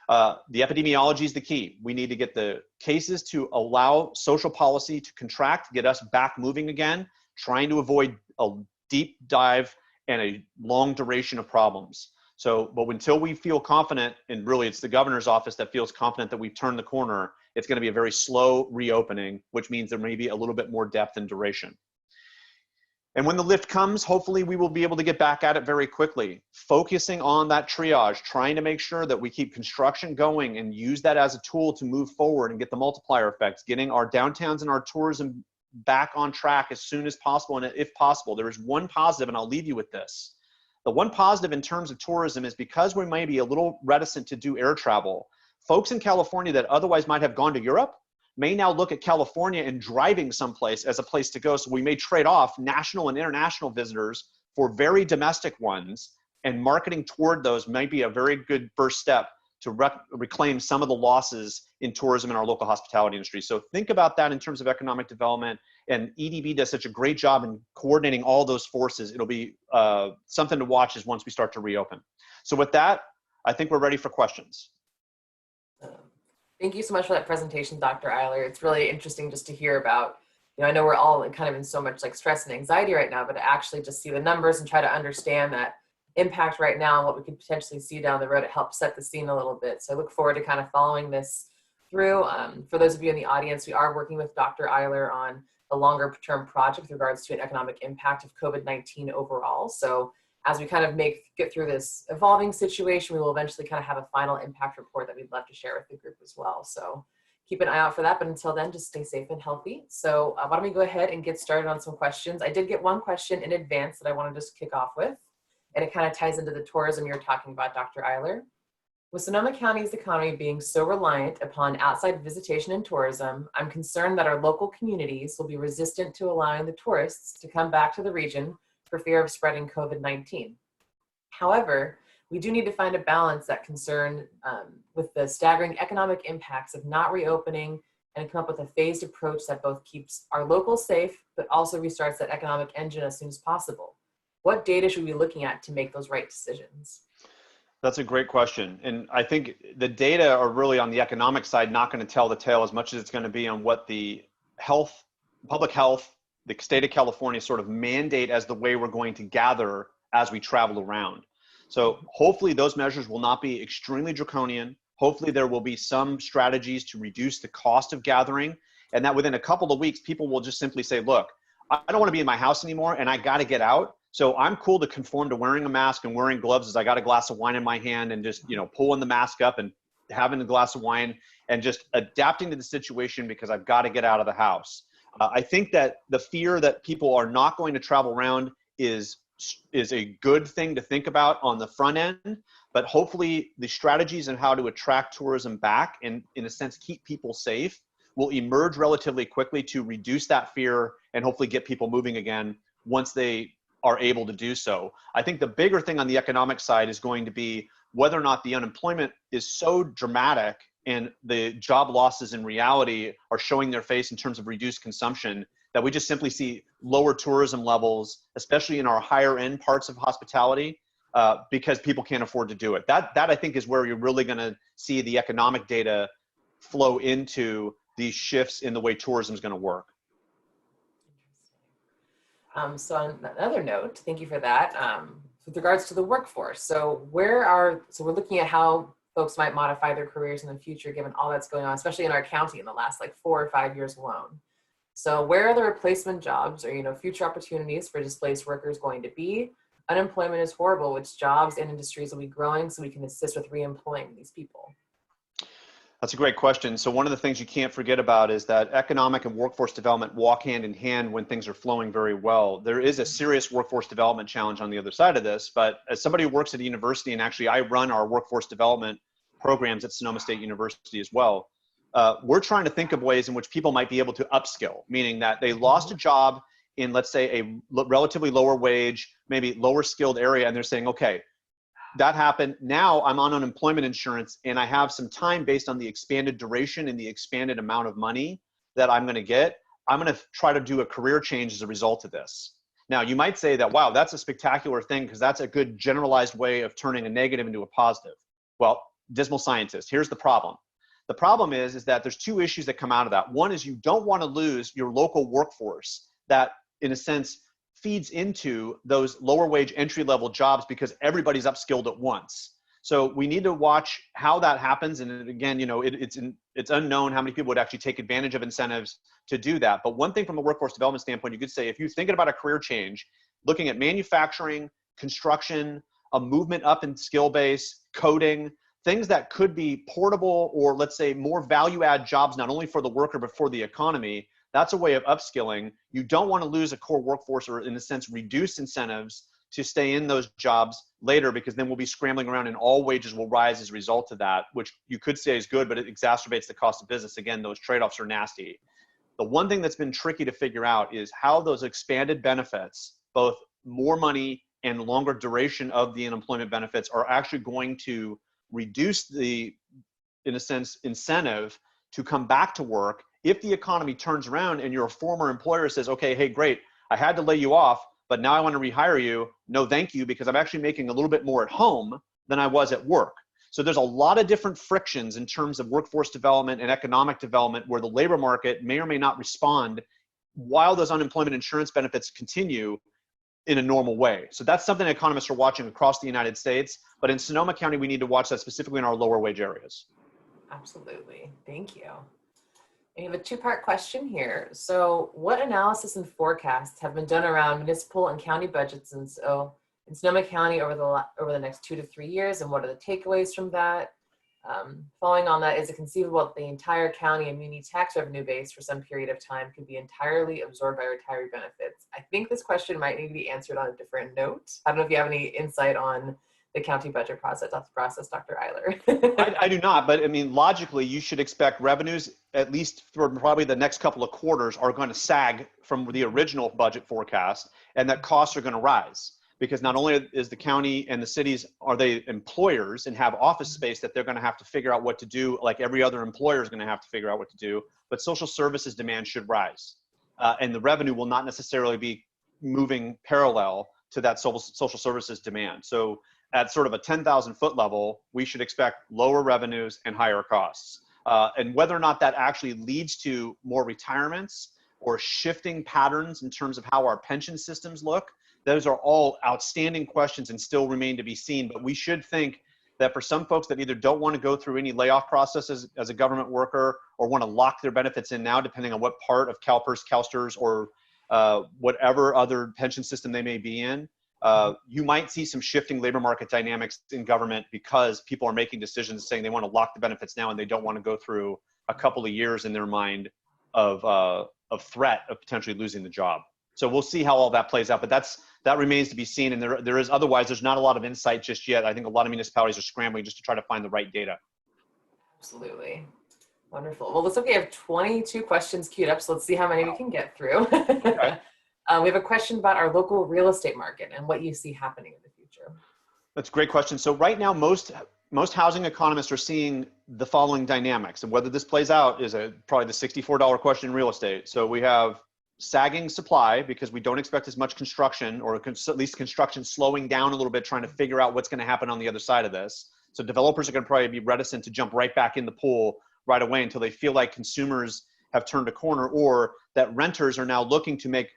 The epidemiology is the key. We need to get the cases to allow social policy to contract, get us back moving again, trying to avoid a deep dive and a long duration of problems. So, but until we feel confident, and really it's the governor's office that feels confident that we've turned the corner, it's going to be a very slow reopening, which means there may be a little bit more depth and duration. And when the lift comes, hopefully we will be able to get back at it very quickly, focusing on that triage, trying to make sure that we keep construction going and use that as a tool to move forward and get the multiplier effects, getting our downtowns and our tourism back on track as soon as possible. And if possible, there is one positive, and I'll leave you with this. The one positive in terms of tourism is because we may be a little reticent to do air travel, folks in California that otherwise might have gone to Europe may now look at California and driving someplace as a place to go. So we may trade off national and international visitors for very domestic ones, and marketing toward those might be a very good first step to reclaim some of the losses in tourism in our local hospitality industry. So think about that in terms of economic development, and EDB does such a great job in coordinating all those forces. It'll be something to watch as once we start to reopen. So with that, I think we're ready for questions. Thank you so much for that presentation, Dr. Eyler. It's really interesting just to hear about, I know we're all kind of in so much like stress and anxiety right now, but to actually just see the numbers and try to understand that impact right now and what we could potentially see down the road, it helps set the scene a little bit. So I look forward to kind of following this through. For those of you in the audience, we are working with Dr. Eyler on a longer term project with regards to an economic impact of COVID-19 overall. So as we kind of get through this evolving situation, we will eventually kind of have a final impact report that we'd love to share with the group as well. So keep an eye out for that, but until then, just stay safe and healthy. So why don't we go ahead and get started on some questions. I did get one question in advance that I want to just kick off with, and it kind of ties into the tourism you're talking about, Dr. Eyler. With Sonoma County's economy being so reliant upon outside visitation and tourism, I'm concerned that our local communities will be resistant to allowing the tourists to come back to the region for fear of spreading COVID-19. However, we do need to find a balance that concern with the staggering economic impacts of not reopening, and come up with a phased approach that both keeps our locals safe, but also restarts that economic engine as soon as possible. What data should we be looking at to make those right decisions? That's a great question. And I think the data are really on the economic side, not going to tell the tale as much as it's going to be on what the public health, the state of California sort of mandate as the way we're going to gather as we travel around. So hopefully those measures will not be extremely draconian. Hopefully there will be some strategies to reduce the cost of gathering, and that within a couple of weeks, people will just simply say, look, I don't want to be in my house anymore and I got to get out. So I'm cool to conform to wearing a mask and wearing gloves as I got a glass of wine in my hand and just, pulling the mask up and having a glass of wine and just adapting to the situation because I've got to get out of the house. I think that the fear that people are not going to travel around is a good thing to think about on the front end, but hopefully the strategies and how to attract tourism back and in a sense keep people safe will emerge relatively quickly to reduce that fear and hopefully get people moving again once they are able to do so. I think the bigger thing on the economic side is going to be whether or not the unemployment is so dramatic and the job losses in reality are showing their face in terms of reduced consumption, that we just simply see lower tourism levels, especially in our higher end parts of hospitality, because people can't afford to do it. That I think is where you're really going to see the economic data flow into these shifts in the way tourism is going to work. So on another note, thank you for that. With regards to the workforce, so we're looking at how folks might modify their careers in the future, given all that's going on, especially in our county in the last 4 or 5 years alone. So where are the replacement jobs or, future opportunities for displaced workers going to be? Unemployment is horrible. Which jobs and industries will be growing so we can assist with reemploying these people? That's a great question. So one of the things you can't forget about is that economic and workforce development walk hand in hand when things are flowing very well. There is a serious workforce development challenge on the other side of this, but as somebody who works at a university, and actually I run our workforce development programs at Sonoma State University as well, we're trying to think of ways in which people might be able to upskill, meaning that they lost a job in, let's say, a relatively lower wage, maybe lower skilled area, and they're saying, okay, that happened. Now I'm on unemployment insurance and I have some time based on the expanded duration and the expanded amount of money that I'm going to get. I'm going to try to do a career change as a result of this. Now you might say that, wow, that's a spectacular thing because that's a good generalized way of turning a negative into a positive. Well, dismal scientist. Here's the problem. The problem is that there's two issues that come out of that. One is you don't want to lose your local workforce that, in a sense, feeds into those lower wage entry level jobs because everybody's upskilled at once. So we need to watch how that happens. And again, it's unknown how many people would actually take advantage of incentives to do that. But one thing from a workforce development standpoint, you could say, if you're thinking about a career change, looking at manufacturing, construction, a movement up in skill base, coding, things that could be portable or, let's say, more value add jobs, not only for the worker, but for the economy, that's a way of upskilling. You don't want to lose a core workforce or, in a sense, reduce incentives to stay in those jobs later, because then we'll be scrambling around and all wages will rise as a result of that, which you could say is good, but it exacerbates the cost of business. Again, those trade-offs are nasty. The one thing that's been tricky to figure out is how those expanded benefits, both more money and longer duration of the unemployment benefits, are actually going to reduce the, in a sense, incentive to come back to work. If the economy turns around and your former employer says, okay, hey, great, I had to lay you off, but now I want to rehire you. No, thank you, because I'm actually making a little bit more at home than I was at work. So there's a lot of different frictions in terms of workforce development and economic development where the labor market may or may not respond while those unemployment insurance benefits continue in a normal way. So that's something economists are watching across the United States. But in Sonoma County, we need to watch that specifically in our lower wage areas. Absolutely. Thank you. We have a two-part question here. So what analysis and forecasts have been done around municipal and county budgets in Sonoma County over the next 2 to 3 years, and what are the takeaways from that? Following on that, is it conceivable that the entire county and muni tax revenue base for some period of time could be entirely absorbed by retiree benefits? I think this question might need to be answered on a different note. I don't know if you have any insight on the county budget process, Dr. Eyler. I do not, but I mean, logically, you should expect revenues, at least for probably the next couple of quarters, are going to sag from the original budget forecast, and that costs are going to rise. Because not only is the county and the cities, are they employers and have office space that they're going to have to figure out what to do, like every other employer is going to have to figure out what to do, but social services demand should rise. And the revenue will not necessarily be moving parallel to that social services demand. So at sort of a 10,000 foot level, we should expect lower revenues and higher costs. And whether or not that actually leads to more retirements or shifting patterns in terms of how our pension systems look, those are all outstanding questions and still remain to be seen. But we should think that for some folks that either don't want to go through any layoff processes as a government worker or want to lock their benefits in now, depending on what part of CalPERS, CalSTRS, or whatever other pension system they may be in, you might see some shifting labor market dynamics in government because people are making decisions saying they want to lock the benefits now and they don't want to go through a couple of years in their mind of threat of potentially losing the job. So we'll see how all that plays out, but that remains to be seen. And there's not a lot of insight just yet. I think a lot of municipalities are scrambling just to try to find the right data. Absolutely. Wonderful. Well, looks like we have 22 questions queued up, so let's see how many we can get through. Okay. We have a question about our local real estate market and what you see happening in the future. That's a great question. So right now, most housing economists are seeing the following dynamics, and whether this plays out is probably the $64 question in real estate. So we have sagging supply because we don't expect as much construction, or at least construction slowing down a little bit, trying to figure out what's going to happen on the other side of this. So developers are going to probably be reticent to jump right back in the pool right away until they feel like consumers have turned a corner, or that renters are now looking to make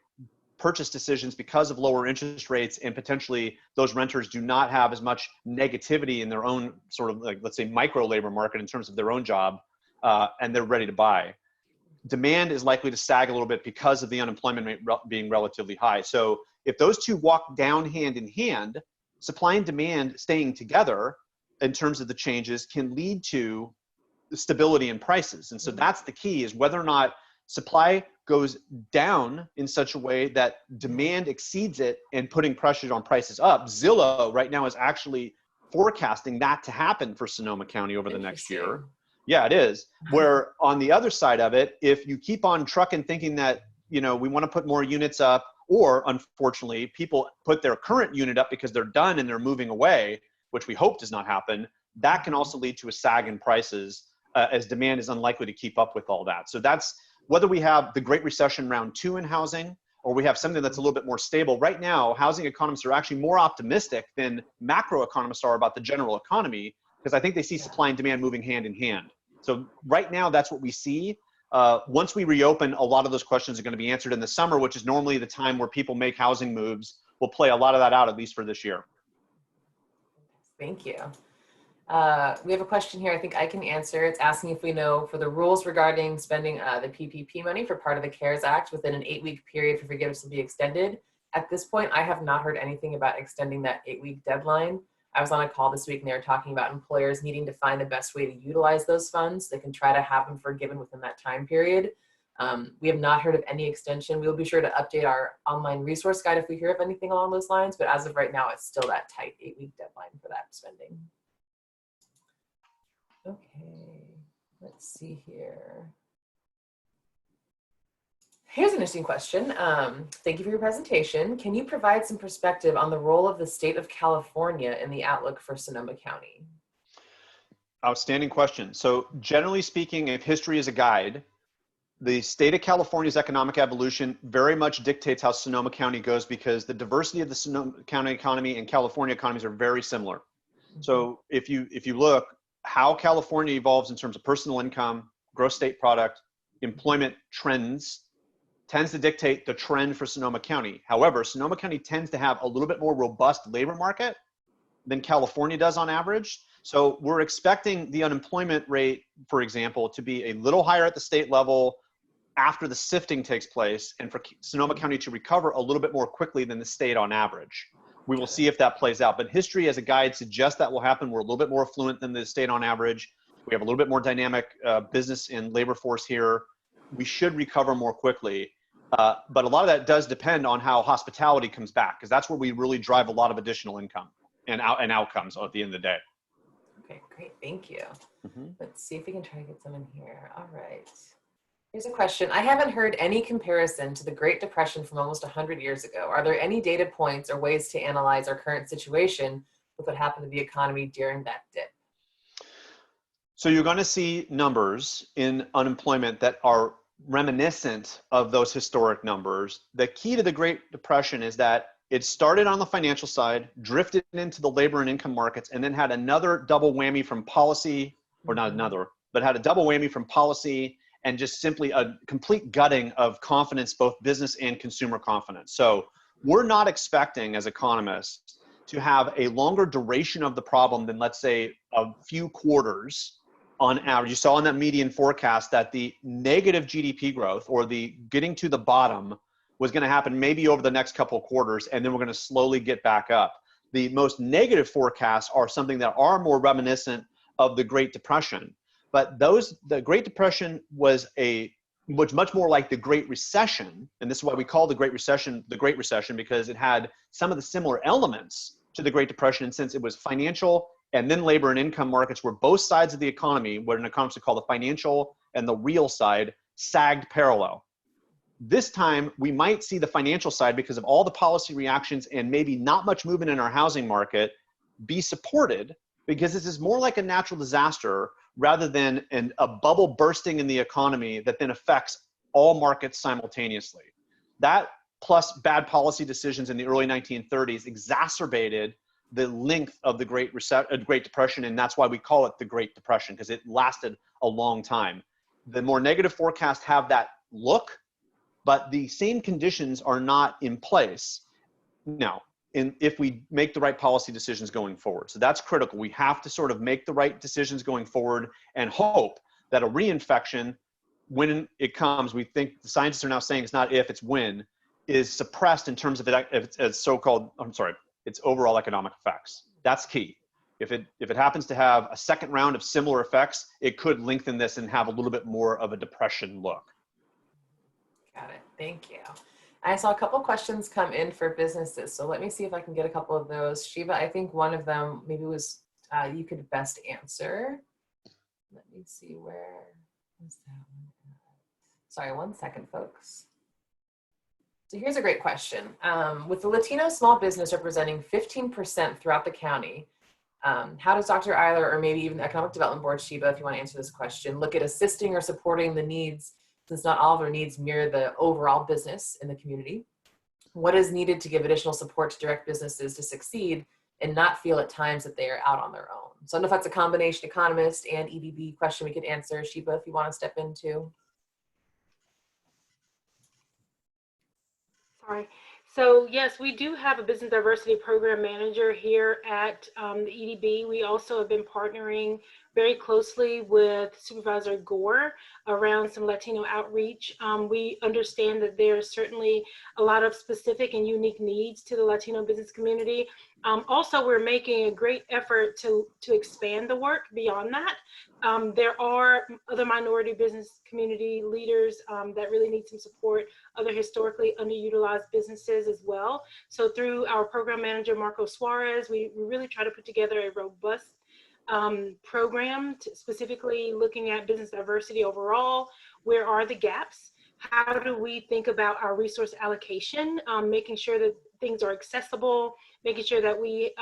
purchase decisions because of lower interest rates, and potentially those renters do not have as much negativity in their own sort of, like, let's say, micro labor market in terms of their own job, and they're ready to buy. Demand is likely to sag a little bit because of the unemployment rate being relatively high. So if those two walk down hand in hand, supply and demand staying together in terms of the changes can lead to stability in prices. And so that's the key, is whether or not supply goes down in such a way that demand exceeds it and putting pressure on prices up. Zillow right now is actually forecasting that to happen for Sonoma County over the next year. Yeah, it is. Where on the other side of it, if you keep on trucking thinking that, we want to put more units up, or unfortunately people put their current unit up because they're done and they're moving away, which we hope does not happen, that can also lead to a sag in prices as demand is unlikely to keep up with all that. So that's whether we have the Great Recession round 2 in housing, or we have something that's a little bit more stable. Right now, housing economists are actually more optimistic than macro economists are about the general economy, because I think they see supply and demand moving hand in hand. So right now, that's what we see. Once we reopen, a lot of those questions are going to be answered in the summer, which is normally the time where people make housing moves. We'll play a lot of that out, at least for this year. Thank you. We have a question here I think I can answer. It's asking if we know for the rules regarding spending the PPP money for part of the CARES Act within an 8-week period for forgiveness to be extended. At this point, I have not heard anything about extending that 8-week deadline. I was on a call this week and they were talking about employers needing to find the best way to utilize those funds. They can try to have them forgiven within that time period. We have not heard of any extension. We'll be sure to update our online resource guide if we hear of anything along those lines, but as of right now, it's still that tight 8-week deadline for that spending. Okay, let's see here. Here's an interesting question. Thank you for your presentation. Can you provide some perspective on the role of the state of California in the outlook for Sonoma County? Outstanding question. So generally speaking, if history is a guide, the state of California's economic evolution very much dictates how Sonoma County goes, because the diversity of the Sonoma County economy and California economies are very similar. So if you look how California evolves in terms of personal income, gross state product, employment trends, tends to dictate the trend for Sonoma County. However, Sonoma County tends to have a little bit more robust labor market than California does on average. So we're expecting the unemployment rate, for example, to be a little higher at the state level after the sifting takes place, and for Sonoma County to recover a little bit more quickly than the state on average. We will see if that plays out, but history as a guide suggests that will happen. We're a little bit more affluent than the state on average. We have a little bit more dynamic business and labor force here. We should recover more quickly. But a lot of that does depend on how hospitality comes back, because that's where we really drive a lot of additional income and outcomes at the end of the day. Okay, great, thank you. Let's see if we can try to get some in here. All right. Here's a question. I haven't heard any comparison to the Great Depression from almost 100 years ago. Are there any data points or ways to analyze our current situation with what happened to the economy during that dip? So you're going to see numbers in unemployment that are reminiscent of those historic numbers. The key to the Great Depression is that it started on the financial side, drifted into the labor and income markets, and then had another double whammy from policy, or not another, but had a double whammy from policy and just simply a complete gutting of confidence, both business and consumer confidence. So we're not expecting as economists to have a longer duration of the problem than, let's say, a few quarters on average. You saw in that median forecast that the negative GDP growth, or the getting to the bottom, was going to happen maybe over the next couple of quarters, and then we're going to slowly get back up. The most negative forecasts are something that are more reminiscent of the Great Depression. But the Great Depression was much more like the Great Recession, and this is why we call the Great Recession, because it had some of the similar elements to the Great Depression, and since it was financial and then labor and income markets were both sides of the economy, what an economist would call the financial and the real side, sagged parallel. This time, we might see the financial side, because of all the policy reactions and maybe not much movement in our housing market, be supported, because this is more like a natural disaster rather than a bubble bursting in the economy that then affects all markets simultaneously. That plus bad policy decisions in the early 1930s exacerbated the length of the Great Depression, and that's why we call it the Great Depression, because it lasted a long time. The more negative forecasts have that look, but the same conditions are not in place now if we make the right policy decisions going forward. So that's critical. We have to sort of make the right decisions going forward and hope that a reinfection, when it comes, we think the scientists are now saying it's not if, it's when, is suppressed in terms of its so-called, its overall economic effects. That's key. If it happens to have a second round of similar effects, it could lengthen this and have a little bit more of a depression look. Got it. Thank you. I saw a couple questions come in for businesses, so let me see if I can get a couple of those. Shiva, I think one of them maybe was you could best answer. Let me see, where is that one at? Sorry, 1 second, folks. So here's a great question. With the Latino small business representing 15% throughout the county, how does Dr. Eyler, or maybe even the Economic Development Board, Shiva, if you want to answer this question, look at assisting or supporting the needs, since not all of their needs mirror the overall business in the community? What is needed to give additional support to direct businesses to succeed and not feel at times that they are out on their own? So I don't know if that's a combination economist and EDB question we could answer. Sheba, if you want to step into. Sorry. So yes, we do have a business diversity program manager here at the EDB. We also have been partnering very closely with Supervisor Gore around some Latino outreach. We understand that there's certainly a lot of specific and unique needs to the Latino business community. Also, we're making a great effort to expand the work beyond that. There are other minority business community leaders that really need some support, other historically underutilized businesses as well. So through our program manager, Marco Suarez, we really try to put together a robust program specifically looking at business diversity overall. Where are the gaps? How do we think about our resource allocation, making sure that things are accessible, making sure that we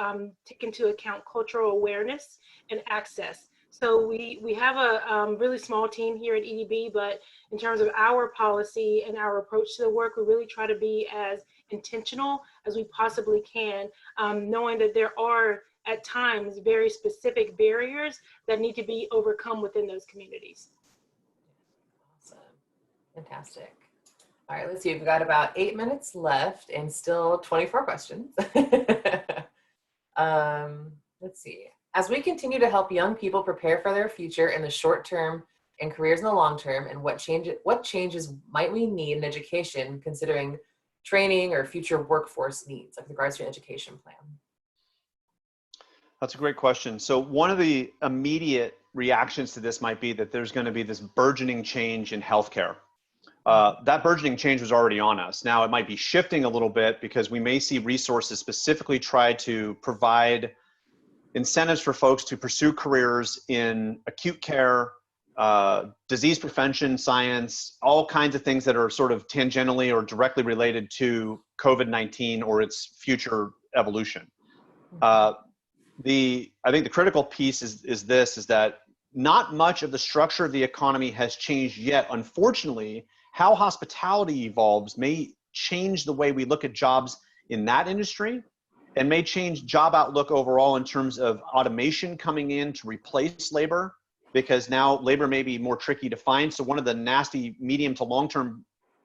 take into account cultural awareness and access. So we have a really small team here at EDB, but in terms of our policy and our approach to the work, we really try to be as intentional as we possibly can, knowing that there are at times very specific barriers that need to be overcome within those communities. Awesome. Fantastic. All right, let's see. We've got about 8 minutes left and still 24 questions. Let's see. As we continue to help young people prepare for their future in the short term and careers in the long term, and what changes might we need in education considering training or future workforce needs, like with regards to your education plan? That's a great question. So one of the immediate reactions to this might be that there's going to be this burgeoning change in healthcare. That burgeoning change was already on us. Now it might be shifting a little bit because we may see resources specifically try to provide incentives for folks to pursue careers in acute care, disease prevention, science, all kinds of things that are sort of tangentially or directly related to COVID-19 or its future evolution. I think the critical piece is that not much of the structure of the economy has changed yet. Unfortunately, how hospitality evolves may change the way we look at jobs in that industry and may change job outlook overall in terms of automation coming in to replace labor, because now labor may be more tricky to find. So one of the nasty medium to long-term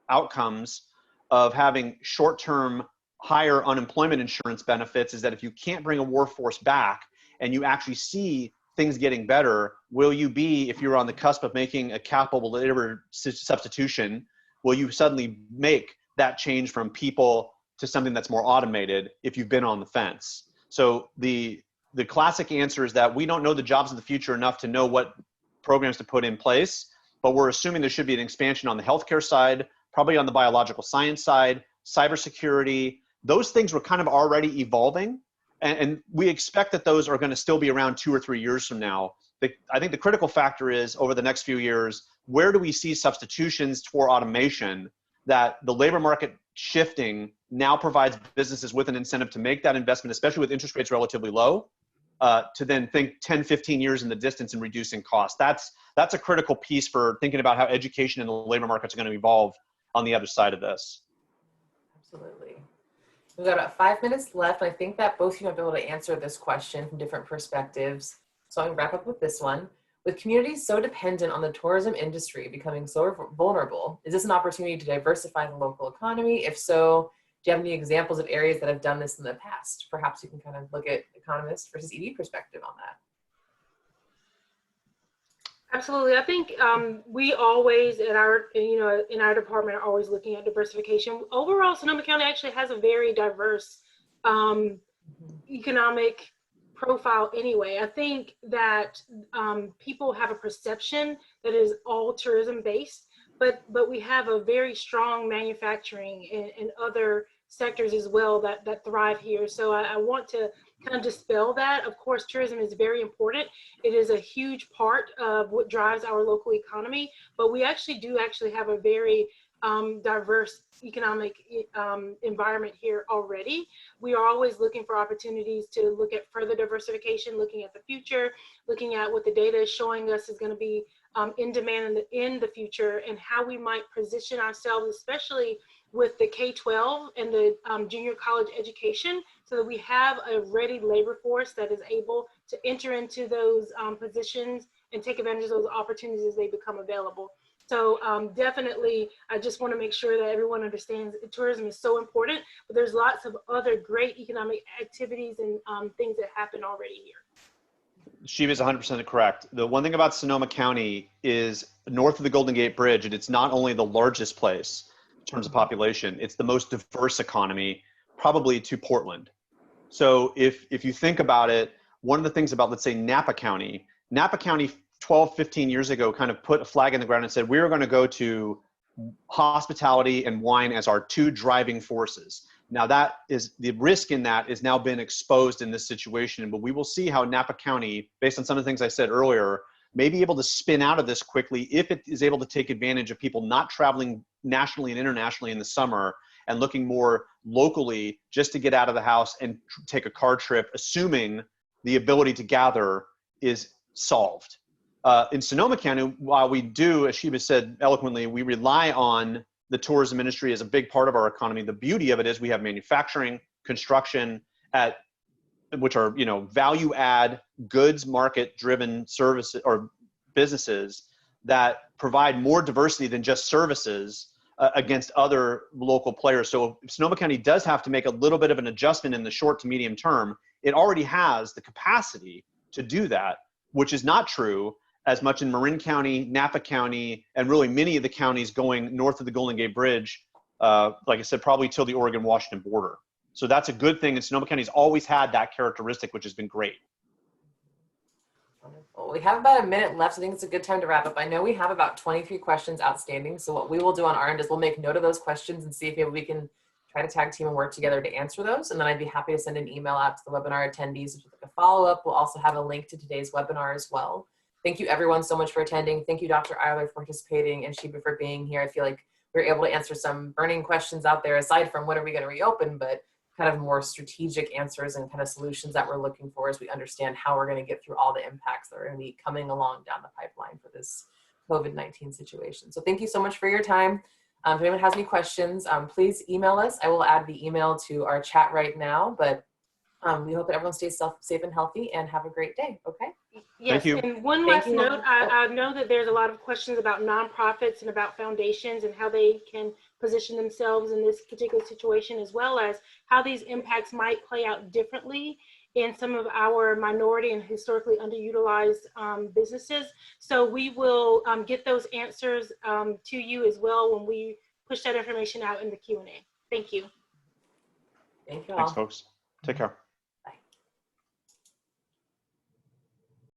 outcomes of having short-term higher unemployment insurance benefits is that if you can't bring a workforce back and you actually see things getting better, will you be, if you're on the cusp of making a capital labor substitution, will you suddenly make that change from people to something that's more automated if you've been on the fence? So the classic answer is that we don't know the jobs of the future enough to know what programs to put in place, but we're assuming there should be an expansion on the healthcare side, probably on the biological science side, cybersecurity. Those things were kind of already evolving, and we expect that those are going to still be around 2 or 3 years from now. I think the critical factor is over the next few years, where do we see substitutions for automation that the labor market shifting now provides businesses with an incentive to make that investment, especially with interest rates relatively low, to then think 10, 15 years in the distance and reducing costs. That's a critical piece for thinking about how education and the labor markets are going to evolve on the other side of this. Absolutely. We've got about 5 minutes left. I think that both of you might be able to answer this question from different perspectives. So I'm going to wrap up with this one. With communities so dependent on the tourism industry becoming so vulnerable, is this an opportunity to diversify the local economy? If so, do you have any examples of areas that have done this in the past? Perhaps you can kind of look at economist versus ED perspective on that. Absolutely. I think we always in our department are always looking at diversification. Overall, Sonoma County actually has a very diverse economic profile anyway. I think that people have a perception that is all tourism based, but we have a very strong manufacturing and other sectors as well that thrive here. So I want to kind of dispel that. Of course, tourism is very important. It is a huge part of what drives our local economy, but we actually have a very diverse economic environment here already. We are always looking for opportunities to look at further diversification, looking at the future, looking at what the data is showing us is going to be in demand in the future, and how we might position ourselves, especially with the K-12 and the junior college education, so that we have a ready labor force that is able to enter into those positions and take advantage of those opportunities as they become available. So definitely, I just want to make sure that everyone understands that tourism is so important, but there's lots of other great economic activities and things that happen already here. Shiva is 100% correct. The one thing about Sonoma County is north of the Golden Gate Bridge, and it's not only the largest place in terms of population, it's the most diverse economy, probably to Portland. So if you think about it, one of the things about, let's say, Napa County 12, 15 years ago kind of put a flag in the ground and said, we're going to go to hospitality and wine as our two driving forces. Now that is, the risk in that is now been exposed in this situation, but we will see how Napa County, based on some of the things I said earlier, may be able to spin out of this quickly if it is able to take advantage of people not traveling nationally and internationally in the summer and looking more locally just to get out of the house and take a car trip, assuming the ability to gather is solved. In Sonoma County, while we do, as Shiva said eloquently, we rely on the tourism industry as a big part of our economy. The beauty of it is we have manufacturing, construction, which are, you know, value add, goods market driven services or businesses that provide more diversity than just services against other local players. So if Sonoma County does have to make a little bit of an adjustment in the short to medium term, it already has the capacity to do that, which is not true as much in Marin County, Napa County, and really many of the counties going north of the Golden Gate Bridge, like I said, probably till the Oregon-Washington border. So that's a good thing, and Sonoma County's always had that characteristic, which has been great. Wonderful. We have about a minute left. I think it's a good time to wrap up. I know we have about 23 questions outstanding. So what we will do on our end is we'll make note of those questions and see if maybe we can try to tag team and work together to answer those. And then I'd be happy to send an email out to the webinar attendees with a follow-up. We'll also have a link to today's webinar as well. Thank you everyone so much for attending. Thank you, Dr. Eyler, for participating, and Shiva for being here. I feel like we were able to answer some burning questions out there aside from when are we going to reopen, but kind of more strategic answers and kind of solutions that we're looking for as we understand how we're going to get through all the impacts that are going to be coming along down the pipeline for this COVID-19 situation. So thank you so much for your time. If anyone has any questions, please email us. I will add the email to our chat right now, but we hope that everyone stays safe and healthy and have a great day, okay? Yes, Thank you. and one last note, I know that there's a lot of questions about nonprofits and about foundations and how they can position themselves in this particular situation, as well as how these impacts might play out differently in some of our minority and historically underutilized businesses. So we will get those answers to you as well when we push that information out in the Q&A. Thank you. Thank you all. Thanks, folks. Take care.